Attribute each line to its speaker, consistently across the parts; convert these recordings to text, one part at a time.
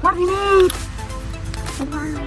Speaker 1: What we need? Wow.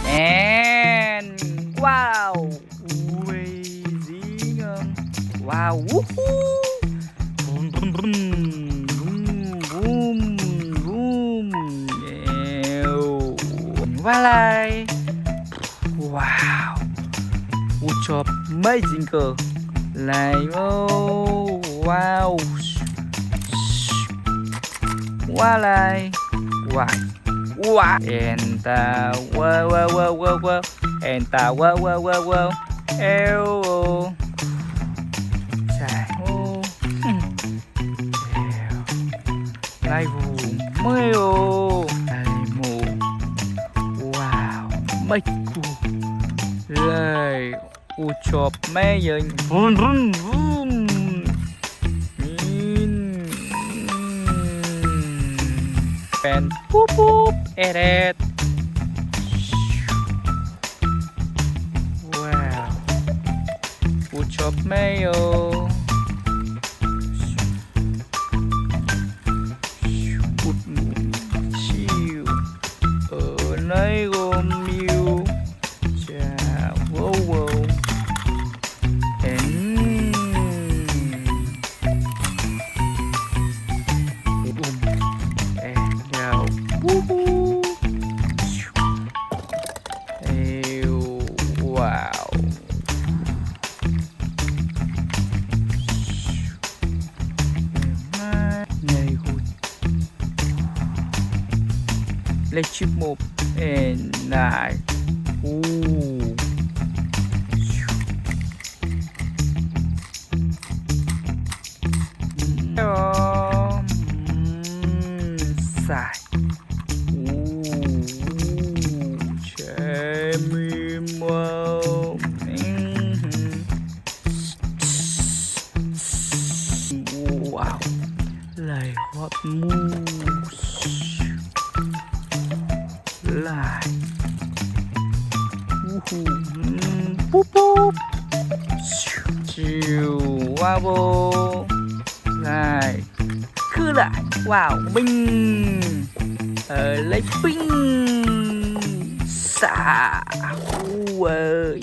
Speaker 2: And wow, amazing, wow, woohoo, boom, boom, boom, boom, boom, boom,ว่าอะไร wow, อู้ชอบไม่จริงเกอไลโอ้ว้าวว่าอะไรว้าวว้าวเอ็นตาว้าวว้าวว้าวว้าวเอ็นตาว้าวว้าวว้าวว้าวเอวใช่โอ้ไลหูไม่โอ้ไลหูว้าวไม่กูเลยอูชอบแม่ยังบุ้มบุ้มบุ้มเป็นปุ๊บปุ๊บเอเดดว้าวอูชอบแม่โยอุดหนุนชิวในกมิวจะว้าวว้าวเอ็นLet's chip move and nice. Ooh. Side. Ooh. Wow. Lại hot moose. Lại. Boop boop. Chiều qua vô. Lại. Cứ lại. Wow. Binh. Lấy binh. Xả. Ui ơi.